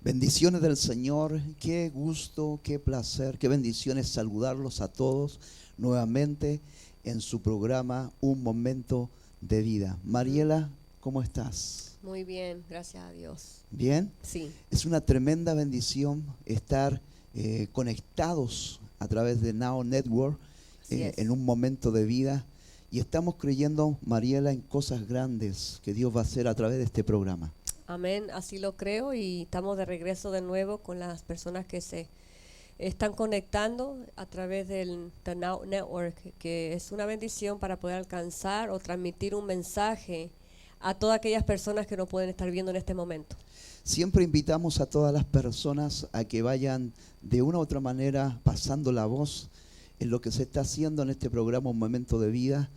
Bendiciones del Señor, qué gusto, qué placer, qué bendiciones saludarlos a todos nuevamente en su programa Un Momento de Vida. Mariela, ¿cómo estás? Muy bien, gracias a Dios. ¿Bien? Sí, Es una tremenda bendición estar conectados a través de Now Network así es. en un momento de vida. Y estamos creyendo, Mariela, en cosas grandes que Dios va a hacer a través de este programa. Amén, así lo creo y estamos de regreso de nuevo con las personas que se están conectando a través del The Now Network, que es una bendición para poder alcanzar o transmitir un mensaje a todas aquellas personas que no pueden estar viendo en este momento. Siempre invitamos a todas las personas a que vayan de una u otra manera pasando la voz en lo que se está haciendo en este programa Un Momento de Vida.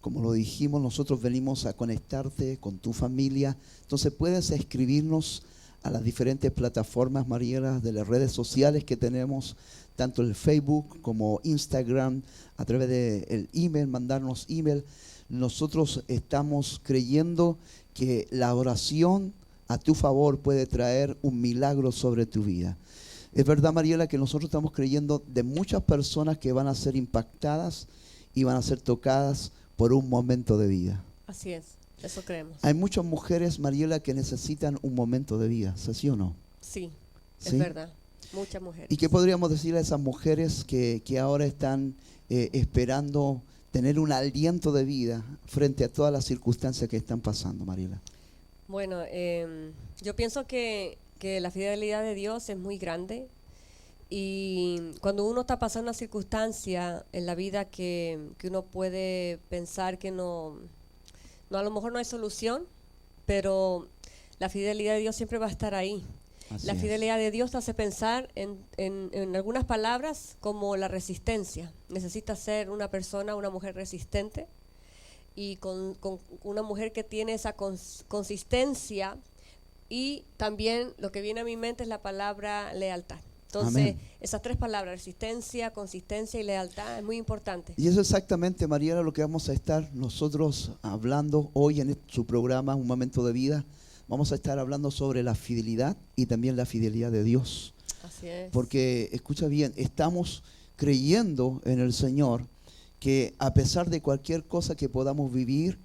Como lo dijimos, nosotros venimos a conectarte con tu familia. Entonces puedes escribirnos a las diferentes plataformas, Mariela, de las redes sociales que tenemos, tanto el Facebook como Instagram, a través del email, mandarnos email. Nosotros estamos creyendo que la oración a tu favor puede traer un milagro sobre tu vida. Es verdad, Mariela, que nosotros estamos creyendo de muchas personas que van a ser impactadas y van a ser tocadas por un momento de vida. Así es, eso creemos. Hay muchas mujeres, Mariela, que necesitan un momento de vida, ¿sí o no? Sí, ¿Sí? es verdad, muchas mujeres. ¿Y qué podríamos decirle a esas mujeres que ahora están esperando tener un aliento de vida frente a todas las circunstancias que están pasando, Mariela? Bueno, yo pienso que la fidelidad de Dios es muy grande y cuando uno está pasando una circunstancia en la vida que uno puede pensar que no, a lo mejor no hay solución, pero la fidelidad de Dios siempre va a estar ahí. Así La es. fidelidad de Dios te hace pensar en algunas palabras como la resistencia. Necesitas ser una persona, una mujer resistente y con una mujer que tiene esa consistencia. Y también lo que viene a mi mente es la palabra lealtad. Entonces, Amén. esas tres palabras, resistencia, consistencia y lealtad, es muy importante. Y eso es exactamente, Mariela, lo que vamos a estar nosotros hablando hoy en su programa Un Momento de Vida. Vamos a estar hablando sobre la fidelidad y también la fidelidad de Dios. Así es. Porque, escucha bien, estamos creyendo en el Señor que a pesar de cualquier cosa que podamos vivir,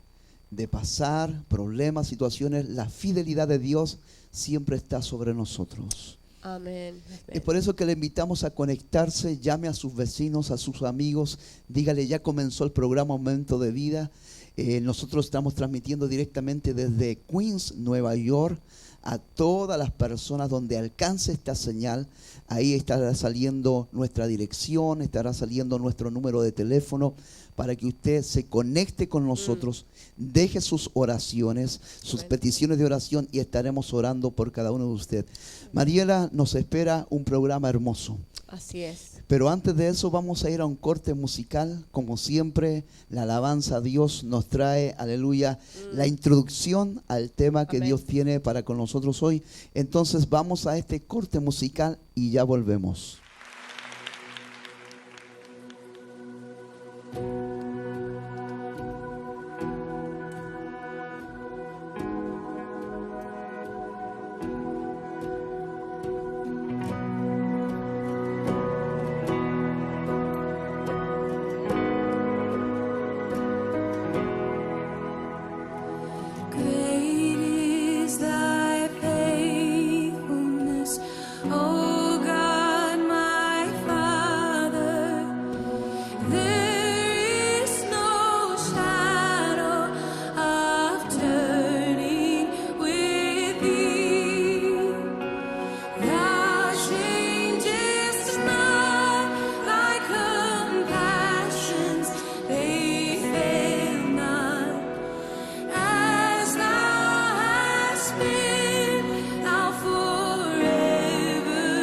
de pasar problemas, situaciones, la fidelidad de Dios siempre está sobre nosotros. Amén. Es por eso que le invitamos a conectarse, llame a sus vecinos, a sus amigos, dígale, ya comenzó el programa Momento de Vida. Nosotros estamos transmitiendo directamente desde Queens, Nueva York, a todas las personas donde alcance esta señal. Ahí estará saliendo nuestra dirección, estará saliendo nuestro número de teléfono para que usted se conecte con nosotros, deje sus oraciones, sus peticiones de oración y estaremos orando por cada uno de ustedes. Mariela, nos espera un programa hermoso. Así es. Pero antes de eso vamos a ir a un corte musical. Como siempre, la alabanza a Dios nos trae, aleluya, la introducción al tema que Amén. Dios tiene para con nosotros hoy. Entonces vamos a este corte musical y ya volvemos. Great is thy faithfulness, O God, my Father. There is no shadow of turning with thee. Thou changest not, thy compassions, they fail not. As thou hast been, thou forever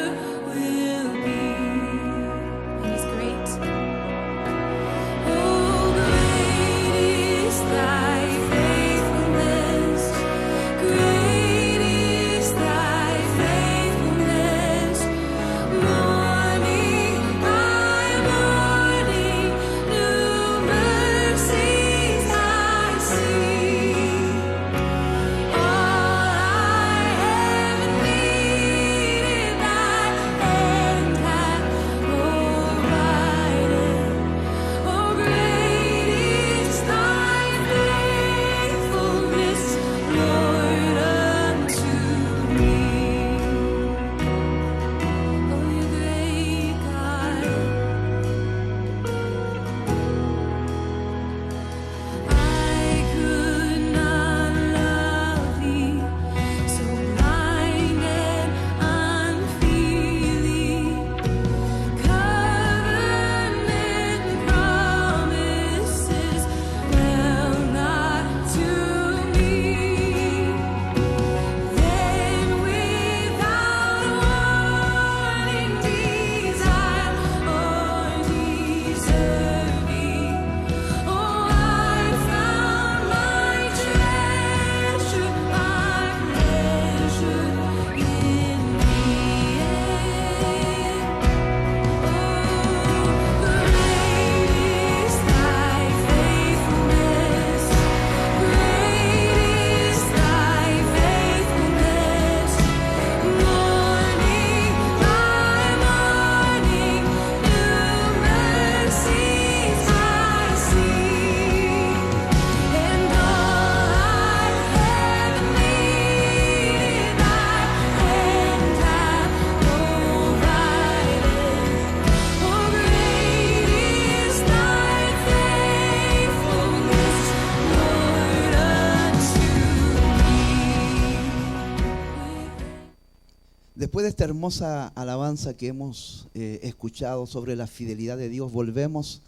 de esta hermosa alabanza que hemos escuchado sobre la fidelidad de Dios, volvemos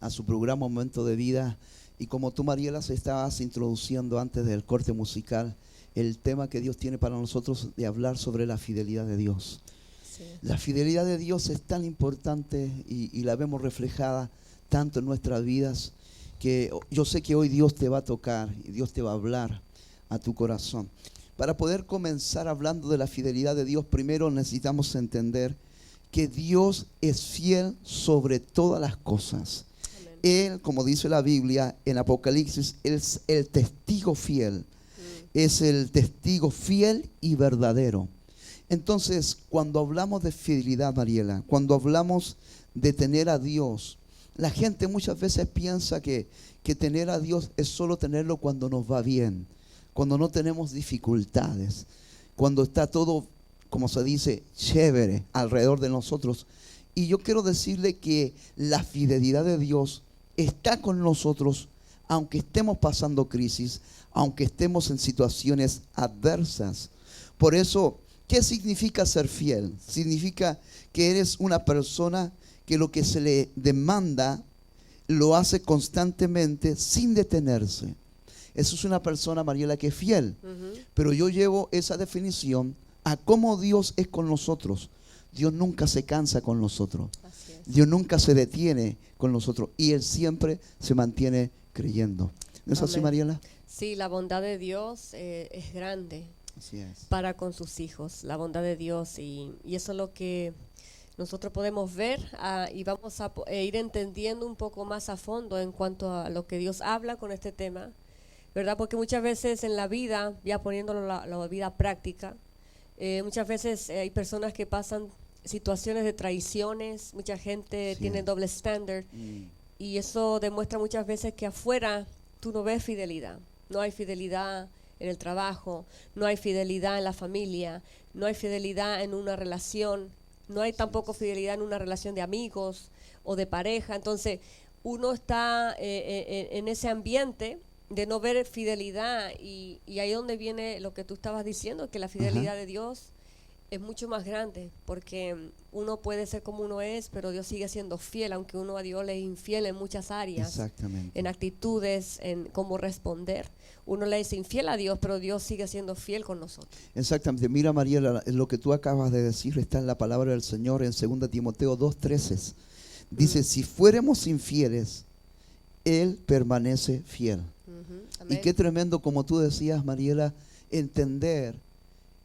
a su programa Momento de Vida. Y como tú, Mariela, se estabas introduciendo antes del corte musical, el tema que Dios tiene para nosotros de hablar sobre la fidelidad de Dios. Sí. La fidelidad de Dios es tan importante y la vemos reflejada tanto en nuestras vidas, que yo sé que hoy Dios te va a tocar y Dios te va a hablar a tu corazón. Para poder comenzar hablando de la fidelidad de Dios, primero necesitamos entender que Dios es fiel sobre todas las cosas. Amén. Él, como dice la Biblia en Apocalipsis, es el testigo fiel. Es el testigo fiel y verdadero. Entonces, cuando hablamos de fidelidad, Mariela, cuando hablamos de tener a Dios, la gente muchas veces piensa que tener a Dios es solo tenerlo cuando nos va bien, cuando no tenemos dificultades, cuando está todo, como se dice, chévere alrededor de nosotros. Y yo quiero decirle que la fidelidad de Dios está con nosotros, aunque estemos pasando crisis, aunque estemos en situaciones adversas. Por eso, ¿qué significa ser fiel? Significa que eres una persona que lo que se le demanda lo hace constantemente sin detenerse. Eso es una persona, Mariela, que es fiel. Pero yo llevo esa definición a cómo Dios es con nosotros. Dios nunca se cansa con nosotros. Así es. Dios nunca se detiene con nosotros. Y Él siempre se mantiene creyendo. ¿No es así, Amén. Mariela? Sí, la bondad de Dios es grande Así es. para con sus hijos, la bondad de Dios, y eso es lo que nosotros podemos ver, y vamos a ir entendiendo un poco más a fondo en cuanto a lo que Dios habla con este tema, ¿verdad? Porque muchas veces en la vida, ya poniéndolo la vida práctica, muchas veces hay personas que pasan situaciones de traiciones, mucha gente Sí. tiene doble estándar, y eso demuestra muchas veces que afuera tú no ves fidelidad. No hay fidelidad en el trabajo, no hay fidelidad en la familia, no hay fidelidad en una relación, no hay tampoco fidelidad en una relación de amigos o de pareja. Entonces uno está en ese ambiente de no ver fidelidad, y ahí es donde viene lo que tú estabas diciendo, que la fidelidad de Dios es mucho más grande, porque uno puede ser como uno es, pero Dios sigue siendo fiel, aunque uno a Dios le es infiel en muchas áreas, Exactamente. en actitudes, en cómo responder. Uno le es infiel a Dios, pero Dios sigue siendo fiel con nosotros. Exactamente. Mira, Mariela, lo que tú acabas de decir está en la palabra del Señor en 2 Timoteo 2:13. Dice, si fuéramos infieles, Él permanece fiel. Y Amén. qué tremendo, como tú decías, Mariela, entender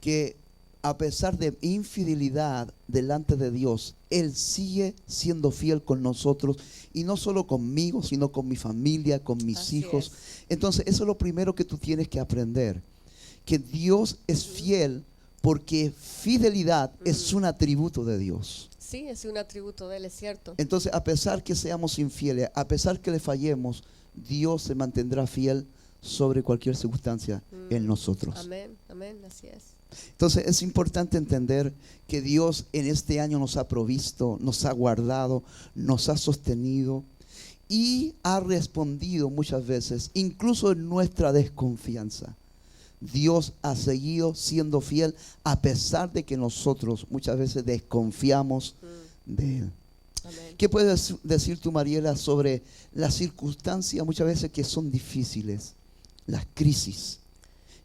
que a pesar de infidelidad delante de Dios, Él sigue siendo fiel con nosotros, y no solo conmigo, sino con mi familia, con mis Así hijos. es. Entonces, eso es lo primero que tú tienes que aprender, que Dios es fiel, porque fidelidad es un atributo de Dios. Sí, es un atributo de Él, es cierto. Entonces, a pesar que seamos infieles, a pesar que le fallemos, Dios se mantendrá fiel sobre cualquier circunstancia en nosotros. Amén, amén, así es. Entonces es importante entender que Dios en este año nos ha provisto, nos ha guardado, nos ha sostenido y ha respondido muchas veces, incluso en nuestra desconfianza. Dios ha seguido siendo fiel a pesar de que nosotros muchas veces desconfiamos de Él. Amén. ¿Qué puedes decir tú, Mariela, sobre las circunstancias muchas veces que son difíciles, las crisis,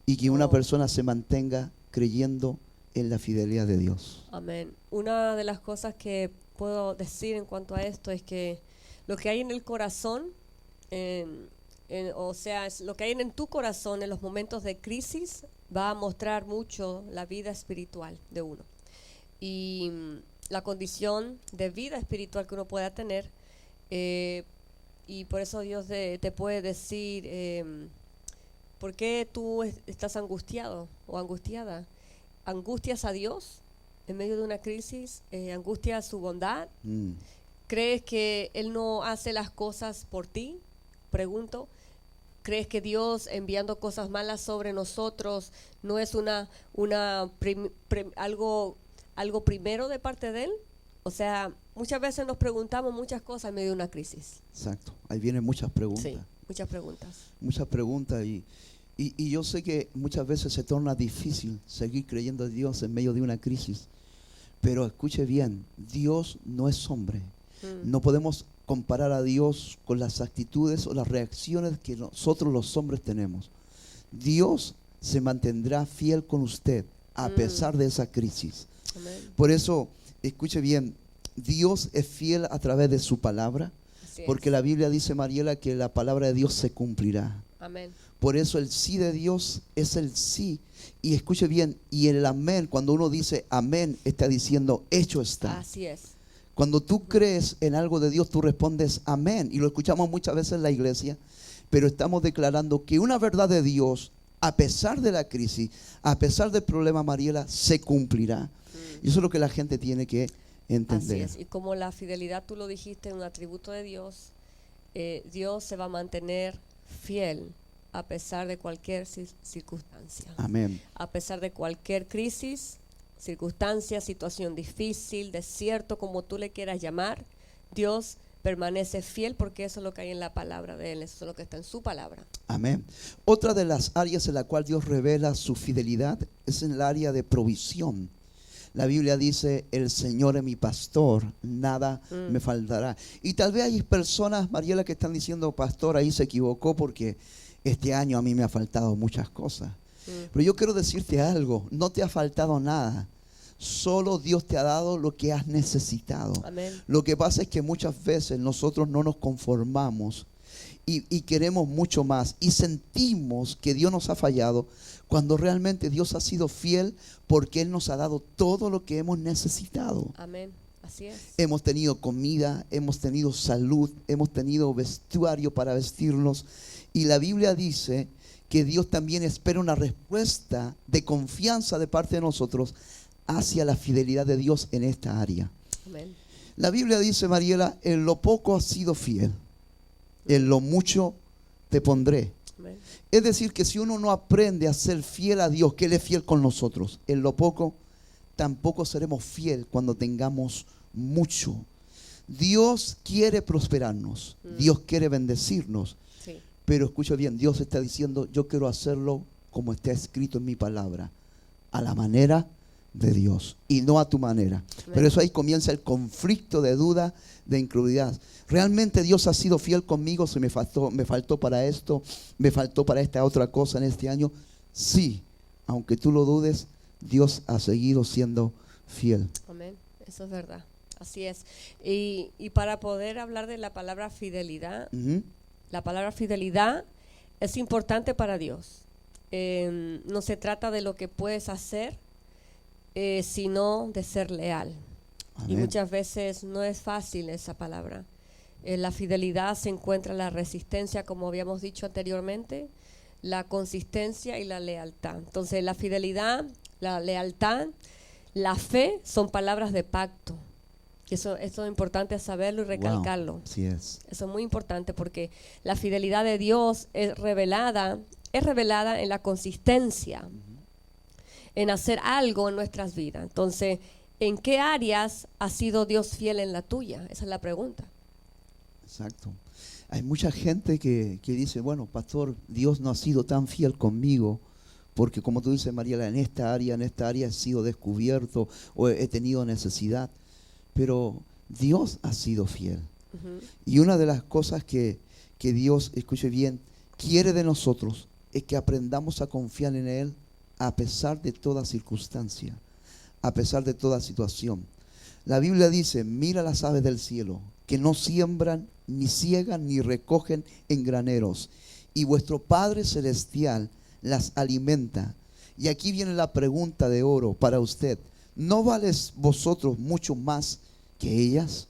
y que una persona se mantenga creyendo en la fidelidad de Dios? Amén. Una de las cosas que puedo decir en cuanto a esto es que lo que hay en el corazón, o sea, es lo que hay en tu corazón en los momentos de crisis, va a mostrar mucho la vida espiritual de uno. Y la condición de vida espiritual que uno pueda tener, y por eso Dios te puede decir, ¿por qué tú estás angustiado o angustiada? ¿Angustias a Dios en medio de una crisis? ¿Angustias su bondad? ¿Crees que Él no hace las cosas por ti? Pregunto. ¿Crees que Dios enviando cosas malas sobre nosotros no es algo primero de parte de Él? O sea, muchas veces nos preguntamos muchas cosas en medio de una crisis. Exacto. Ahí vienen muchas preguntas. Sí, muchas preguntas. Muchas preguntas y yo sé que muchas veces se torna difícil seguir creyendo en Dios en medio de una crisis. Pero escuche bien, Dios no es hombre. Mm. No podemos comparar a Dios con las actitudes o las reacciones que nosotros los hombres tenemos. Dios se mantendrá fiel con usted a pesar de esa crisis. Amén. Por eso, escuche bien, Dios es fiel a través de su palabra, Así porque es. la Biblia dice, Mariela, que la palabra de Dios se cumplirá. Amén. Por eso el sí de Dios es el sí. Y escuche bien, y el amén, cuando uno dice amén, está diciendo hecho está. Así es. Cuando tú crees en algo de Dios, tú respondes amén. Y lo escuchamos muchas veces en la iglesia, pero estamos declarando que una verdad de Dios, a pesar de la crisis, a pesar del problema, Mariela, se cumplirá. Y eso es lo que la gente tiene que Así entender. es. Y como la fidelidad, tú lo dijiste, es un atributo de Dios, Dios se va a mantener fiel a pesar de cualquier circunstancia. Amén. A pesar de cualquier crisis, circunstancia, situación difícil, desierto, como tú le quieras llamar, Dios permanece fiel porque eso es lo que hay en la palabra de Él, eso es lo que está en su palabra. Amén. Otra de las áreas en la cual Dios revela su fidelidad es en el área de provisión. La Biblia dice, el Señor es mi pastor, nada me faltará. Y tal vez hay personas, Mariela, que están diciendo, pastor, ahí se equivocó porque este año a mí me ha faltado muchas cosas. Pero yo quiero decirte algo, no te ha faltado nada. Solo Dios te ha dado lo que has necesitado. Amén. Lo que pasa es que muchas veces nosotros no nos conformamos y queremos mucho más. Y sentimos que Dios nos ha fallado cuando realmente Dios ha sido fiel porque Él nos ha dado todo lo que hemos necesitado. Amén. Así es. Hemos tenido comida, hemos tenido salud, hemos tenido vestuario para vestirnos. Y la Biblia dice que Dios también espera una respuesta de confianza de parte de nosotros hacia la fidelidad de Dios en esta área. Amén. La Biblia dice, Mariela, en lo poco has sido fiel, en lo mucho te pondré. Amén. Es decir, que si uno no aprende a ser fiel a Dios, que Él es fiel con nosotros, en lo poco, tampoco seremos fiel cuando tengamos mucho. Dios quiere prosperarnos, Dios quiere bendecirnos, Sí. pero escucha bien, Dios está diciendo, yo quiero hacerlo como está escrito en mi palabra, a la manera de Dios y no a tu manera. Pero eso ahí comienza el conflicto de duda, de incredulidad. ¿Realmente Dios ha sido fiel conmigo? Si me faltó para esto, me faltó para esta otra cosa en este año. Sí, aunque tú lo dudes, Dios ha seguido siendo fiel. Amén. Eso es verdad. Así es. Y para poder hablar de la palabra fidelidad, Ujú. la palabra fidelidad es importante para Dios. No se trata de lo que puedes hacer, sino de ser leal. Y Amén. muchas veces no es fácil esa palabra. En la fidelidad se encuentra la resistencia, como habíamos dicho anteriormente, la consistencia y la lealtad. Entonces la fidelidad, la lealtad, la fe son palabras de pacto. Y eso es importante saberlo y recalcarlo. Wow, así es. Eso es muy importante porque la fidelidad de Dios es revelada en la consistencia, en hacer algo en nuestras vidas. Entonces, ¿en qué áreas ha sido Dios fiel en la tuya? Esa es la pregunta. Exacto. Hay mucha gente que dice, bueno, pastor, Dios no ha sido tan fiel conmigo, porque como tú dices, Mariela, en esta área he sido descubierto o he tenido necesidad. Pero Dios ha sido fiel. Ujú. Y una de las cosas que Dios, escuche bien, quiere de nosotros es que aprendamos a confiar en Él a pesar de toda circunstancia, a pesar de toda situación. La Biblia dice, mira las aves del cielo, que no siembran, ni ciegan, ni recogen en graneros, y vuestro Padre Celestial las alimenta. Y aquí viene la pregunta de oro para usted. ¿No vales vosotros mucho más que ellas?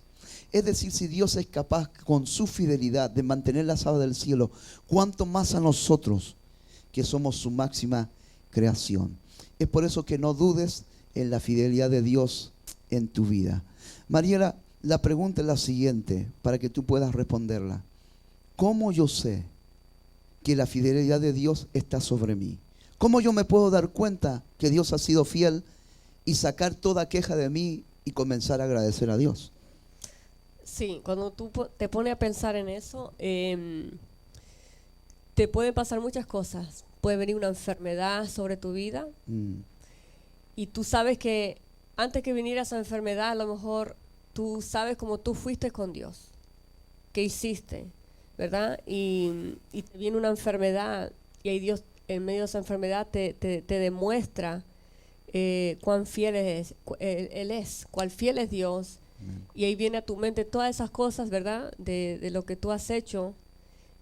Es decir, si Dios es capaz con su fidelidad de mantener las aves del cielo, ¿cuánto más a nosotros que somos su máxima creación? Es por eso que no dudes en la fidelidad de Dios en tu vida. Mariela, la pregunta es la siguiente para que tú puedas responderla. ¿Cómo yo sé que la fidelidad de Dios está sobre mí? ¿Cómo yo me puedo dar cuenta que Dios ha sido fiel y sacar toda queja de mí y comenzar a agradecer a Dios? Sí, cuando tú te pones a pensar en eso, te pueden pasar muchas cosas. Puede venir una enfermedad sobre tu vida Mm, y tú sabes que antes que viniera esa enfermedad, a lo mejor tú sabes cómo tú fuiste con Dios, qué hiciste, ¿verdad? Y te viene una enfermedad y ahí Dios en medio de esa enfermedad te demuestra cuán fiel Él es, cuán fiel es Dios. Y ahí viene a tu mente todas esas cosas, ¿verdad? De lo que tú has hecho.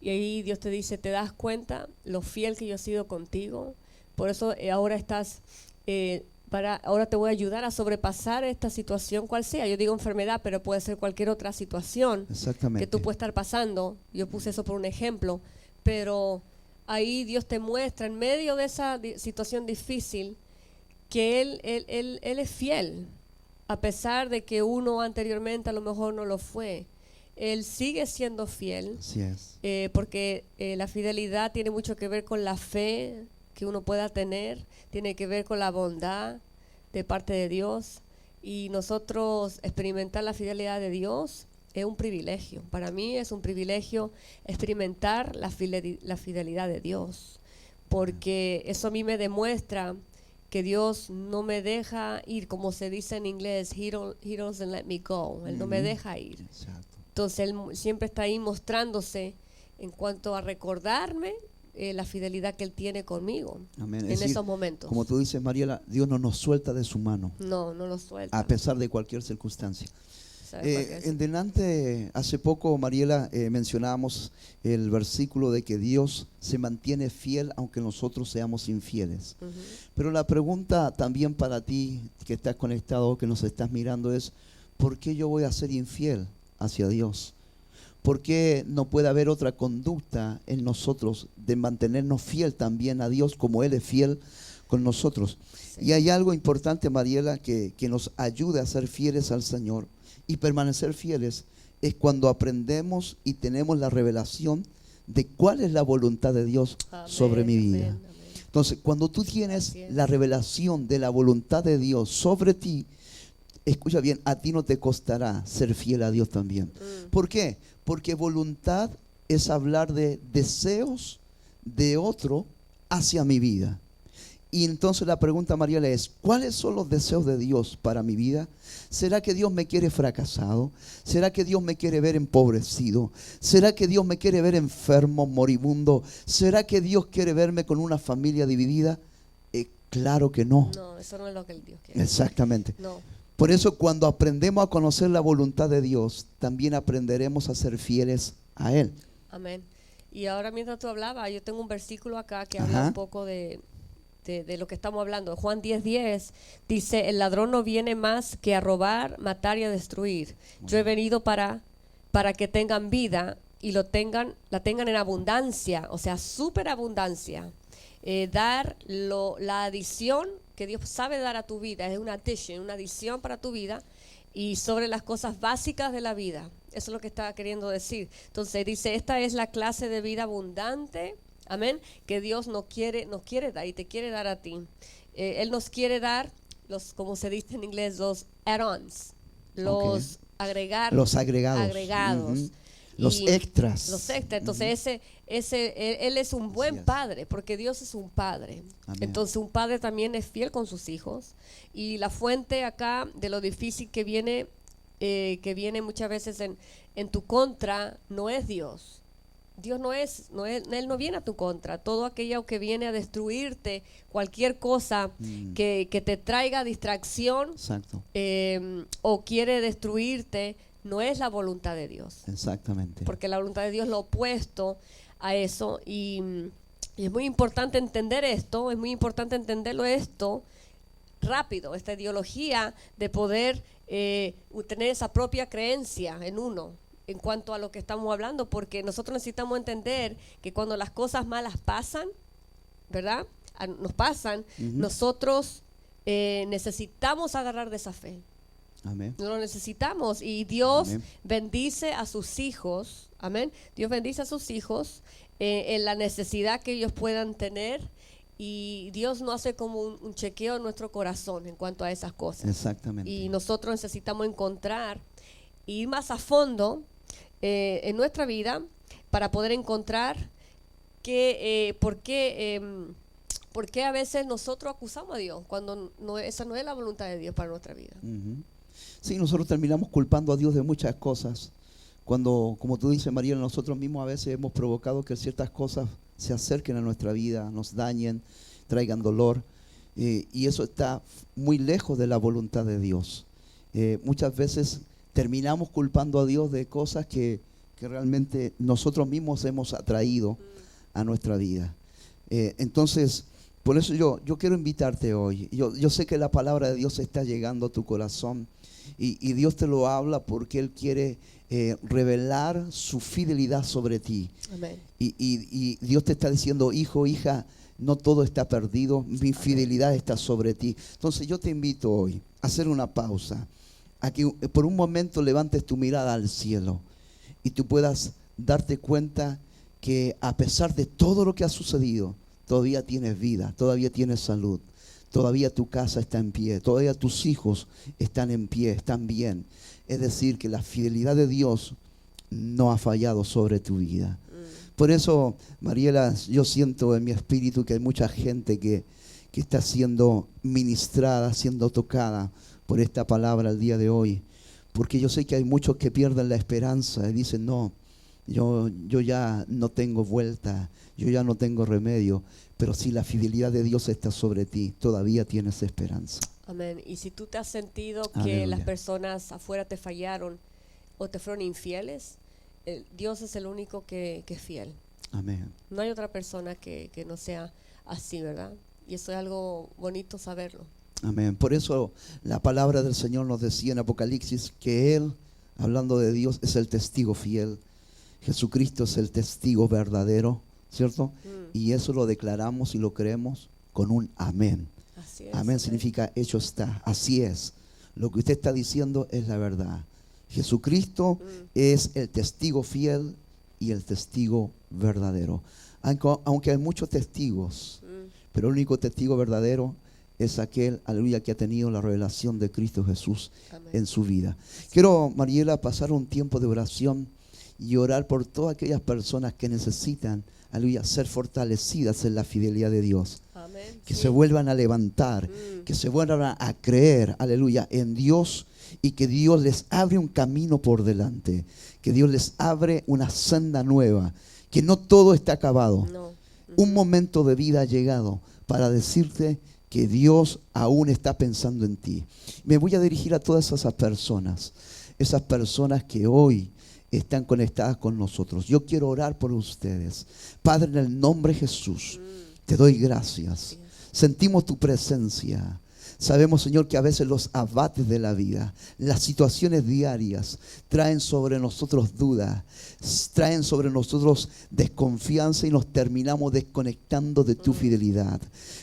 Y ahí Dios te dice, ¿te das cuenta lo fiel que yo he sido contigo? Por eso ahora estás, ahora te voy a ayudar a sobrepasar esta situación, cual sea. Yo digo enfermedad, pero puede ser cualquier otra situación Exactamente. que tú puedes estar pasando. Yo puse eso por un ejemplo, pero ahí Dios te muestra en medio de esa situación difícil que Él es fiel, a pesar de que uno anteriormente a lo mejor no lo fue. Él sigue siendo fiel, Así es. porque la fidelidad tiene mucho que ver con la fe que uno pueda tener, tiene que ver con la bondad de parte de Dios, y nosotros experimentar la fidelidad de Dios es un privilegio. Para mí es un privilegio experimentar la fidelidad de Dios, porque eso a mí me demuestra que Dios no me deja ir, como se dice en inglés, He doesn't let me go. Él no me deja ir. Exacto. Entonces Él siempre está ahí mostrándose en cuanto a recordarme la fidelidad que Él tiene conmigo. Amén. En Es decir, esos momentos. como tú dices, Mariela, Dios no nos suelta de su mano, No lo suelta. a pesar de cualquier circunstancia. ¿Sabes cuál es? En delante, hace poco, Mariela, mencionábamos el versículo de que Dios se mantiene fiel aunque nosotros seamos infieles. Ujú. Pero la pregunta también para ti que estás conectado, que nos estás mirando, es ¿por qué yo voy a ser infiel hacia Dios? ¿Por qué no puede haber otra conducta en nosotros de mantenernos fiel también a Dios como Él es fiel con nosotros? Sí. Y hay algo importante, Mariela, que nos ayude a ser fieles al Señor y permanecer fieles, es cuando aprendemos y tenemos la revelación de cuál es la voluntad de Dios Amén, sobre mi vida. amén, amén. Entonces, cuando tú tienes Así es. la revelación de la voluntad de Dios sobre ti, escucha bien, a ti no te costará ser fiel a Dios también. ¿Por qué? Porque voluntad es hablar de deseos de otro hacia mi vida. Y entonces la pregunta, Mariela, es, ¿cuáles son los deseos de Dios para mi vida? ¿Será que Dios me quiere fracasado? ¿Será que Dios me quiere ver empobrecido? ¿Será que Dios me quiere ver enfermo, moribundo? ¿Será que Dios quiere verme con una familia dividida? Claro que no. No, eso no es lo que el Dios quiere. Exactamente. No. Por eso cuando aprendemos a conocer la voluntad de Dios, también aprenderemos a ser fieles a Él. Amén. Y ahora mientras tú hablabas, yo tengo un versículo acá que Ajá. habla un poco de lo que estamos hablando. Juan 10:10 dice, el ladrón no viene más que a robar, matar y a destruir. Yo he venido para que tengan vida y la tengan en abundancia, o sea, superabundancia. Dar la adición que Dios sabe dar a tu vida, es una addition, una adición para tu vida, y sobre las cosas básicas de la vida. Eso es lo que está queriendo decir. Entonces dice, esta es la clase de vida abundante, amén, que Dios nos quiere dar y te quiere dar a ti. Él nos quiere dar como se dice en inglés, los add-ons, los Los agregados. Ujú. Los Y extras. Los extras. Entonces Él es un buen Así es. padre, porque Dios es un padre. Amén. Entonces un padre también es fiel con sus hijos. Y la fuente acá de lo difícil que viene muchas veces en tu contra, no es Dios. Dios Él no viene a tu contra. Todo aquello que viene a destruirte, cualquier cosa que te traiga distracción, Exacto. o quiere destruirte, no es la voluntad de Dios. Exactamente. Porque la voluntad de Dios es lo opuesto a eso. Y es muy importante entender esto, es muy importante entenderlo esto rápido, esta ideología de poder tener esa propia creencia en uno en cuanto a lo que estamos hablando, porque nosotros necesitamos entender que cuando las cosas malas pasan, ¿verdad? Nos pasan, nosotros necesitamos agarrar de esa fe. Amén. No lo necesitamos, y Dios Amén. bendice a sus hijos, amén. Dios bendice a sus hijos en la necesidad que ellos puedan tener, y Dios no hace como un chequeo en nuestro corazón en cuanto a esas cosas. Exactamente. Y nosotros necesitamos encontrar, ir más a fondo en nuestra vida para poder encontrar por qué ¿por qué a veces nosotros acusamos a Dios cuando esa no es la voluntad de Dios para nuestra vida? Ujú. Sí, nosotros terminamos culpando a Dios de muchas cosas. Cuando, como tú dices, María, nosotros mismos a veces hemos provocado que ciertas cosas se acerquen a nuestra vida, nos dañen, traigan dolor. Y eso está muy lejos de la voluntad de Dios. Muchas veces terminamos culpando a Dios de cosas que realmente nosotros mismos hemos atraído a nuestra vida. Entonces, por eso yo quiero invitarte hoy. Yo sé que la palabra de Dios está llegando a tu corazón y Dios te lo habla porque Él quiere revelar su fidelidad sobre ti. Amén. Y Dios te está diciendo, hijo, hija, no todo está perdido, mi fidelidad está sobre ti. Entonces yo te invito hoy a hacer una pausa, a que por un momento levantes tu mirada al cielo y tú puedas darte cuenta que a pesar de todo lo que ha sucedido, todavía tienes vida, todavía tienes salud, todavía tu casa está en pie, todavía tus hijos están en pie, están bien. Es decir, que la fidelidad de Dios no ha fallado sobre tu vida. Por eso, Mariela, yo siento en mi espíritu que hay mucha gente que está siendo ministrada, siendo tocada por esta palabra el día de hoy. Porque yo sé que hay muchos que pierden la esperanza y dicen, no, yo ya no tengo vuelta, yo ya no tengo remedio. Pero si la fidelidad de Dios está sobre ti, todavía tienes esperanza. Amén. Y si tú te has sentido que Aleluya. las personas afuera te fallaron o te fueron infieles, Dios es el único que es fiel. Amén. No hay otra persona que no sea así, ¿verdad? Y eso es algo bonito saberlo. Amén. Por eso la palabra del Señor nos decía en Apocalipsis que Él, hablando de Dios, es el testigo fiel. Jesucristo es el testigo verdadero, ¿cierto? Y eso lo declaramos y lo creemos con un amén. Así es. Amén significa hecho está, así es. Lo que usted está diciendo es la verdad. Jesucristo es el testigo fiel y el testigo verdadero. Aunque hay muchos testigos, pero el único testigo verdadero es aquel, aleluya, que ha tenido la revelación de Cristo Jesús Amén. en su vida. Quiero, Mariela, pasar un tiempo de oración y orar por todas aquellas personas que necesitan, aleluya, ser fortalecidas en la fidelidad de Dios. Amén. Que Sí. se vuelvan a levantar, que se vuelvan a creer, aleluya, en Dios, y que Dios les abre un camino por delante, que Dios les abre una senda nueva, que no todo está acabado. No. Un momento de vida ha llegado para decirte que Dios aún está pensando en ti. Me voy a dirigir a todas esas personas que hoy están conectadas con nosotros. Yo quiero orar por ustedes. Padre, en el nombre de Jesús, te doy gracias. Sentimos tu presencia. Sabemos, Señor, que a veces los abates de la vida, las situaciones diarias, traen sobre nosotros dudas, traen sobre nosotros desconfianza y nos terminamos desconectando de tu fidelidad.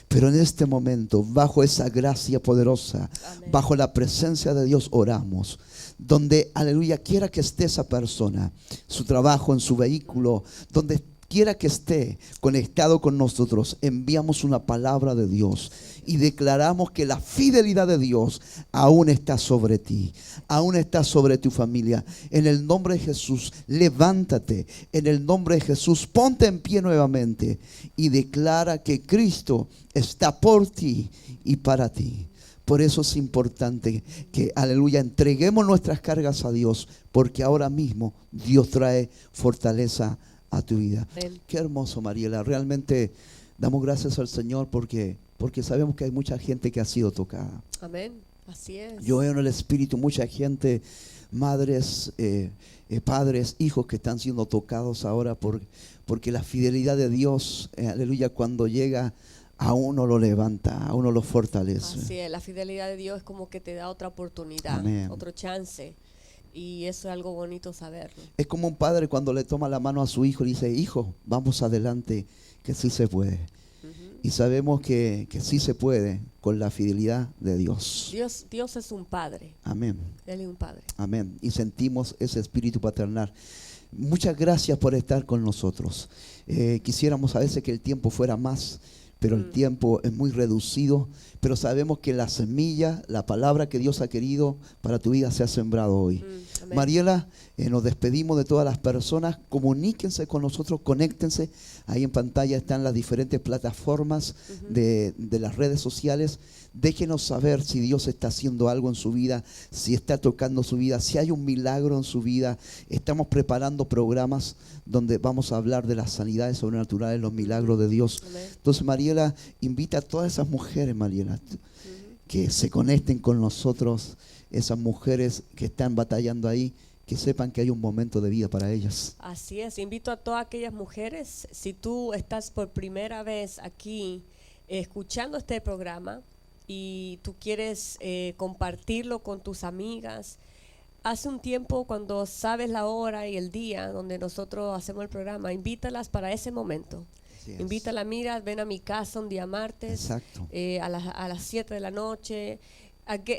Pero en este momento, bajo esa gracia poderosa, Amén. bajo la presencia de Dios, oramos. Donde, aleluya, quiera que esté esa persona, su trabajo, en su vehículo, donde quiera que esté conectado con nosotros, enviamos una palabra de Dios y declaramos que la fidelidad de Dios aún está sobre ti, aún está sobre tu familia. En el nombre de Jesús, levántate. En el nombre de Jesús, ponte en pie nuevamente y declara que Cristo está por ti y para ti. Por eso es importante que, aleluya, entreguemos nuestras cargas a Dios, porque ahora mismo Dios trae fortaleza a tu vida. Amén. Qué hermoso, Mariela. Realmente damos gracias al Señor porque sabemos que hay mucha gente que ha sido tocada. Amén. Así es. Yo veo en el Espíritu mucha gente, madres, padres, hijos que están siendo tocados ahora porque la fidelidad de Dios, aleluya, cuando llega a uno lo levanta, a uno lo fortalece. Así es. La fidelidad de Dios es como que te da otra oportunidad, Amén. otro chance. Y eso es algo bonito saberlo. Es como un padre cuando le toma la mano a su hijo y dice, hijo, vamos adelante, que sí se puede. Y sabemos que sí se puede con la fidelidad de Dios. Dios es un padre. Amén, Él es un padre. amén. Y sentimos ese espíritu paternal. Muchas gracias por estar con nosotros. Quisiéramos a veces que el tiempo fuera más, pero el tiempo es muy reducido. Pero sabemos que la semilla, la palabra que Dios ha querido para tu vida se ha sembrado hoy. Amén. Mariela, nos despedimos de todas las personas. Comuníquense con nosotros, conéctense. Ahí en pantalla están las diferentes plataformas de las redes sociales. Déjenos saber si Dios está haciendo algo en su vida, si está tocando su vida, si hay un milagro en su vida. Estamos preparando programas donde vamos a hablar de las sanidades sobrenaturales, los milagros de Dios. Amén. Entonces, Mariela, invita a todas esas mujeres, Mariela, que se conecten con nosotros, esas mujeres que están batallando ahí, que sepan que hay un momento de vida para ellas. Así es, invito a todas aquellas mujeres, si tú estás por primera vez aquí escuchando este programa y tú quieres compartirlo con tus amigas, hace un tiempo cuando sabes la hora y el día donde nosotros hacemos el programa, invítalas para ese momento. Así es. Invítala, mira, ven a mi casa un día martes, Exacto. a las 7 de la noche,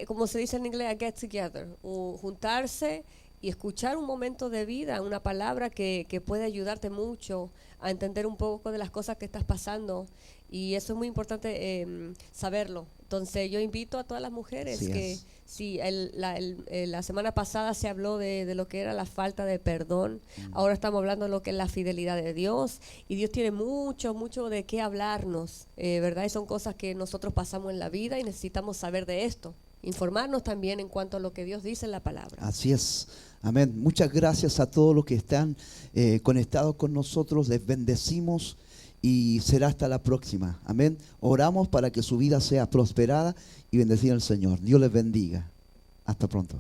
como se dice en inglés, a get together, o juntarse y escuchar un momento de vida, una palabra que puede ayudarte mucho a entender un poco de las cosas que estás pasando. Y eso es muy importante saberlo. Entonces yo invito a todas las mujeres Así que es. si la semana pasada se habló de lo que era la falta de perdón, ahora estamos hablando de lo que es la fidelidad de Dios, y Dios tiene mucho de qué hablarnos, ¿verdad? Y son cosas que nosotros pasamos en la vida y necesitamos saber de esto, informarnos también en cuanto a lo que Dios dice en la palabra. Así es. Amén. Muchas gracias a todos los que están conectados con nosotros. Les bendecimos y será hasta la próxima. Amén. Oramos para que su vida sea prosperada y bendecida el Señor. Dios les bendiga. Hasta pronto.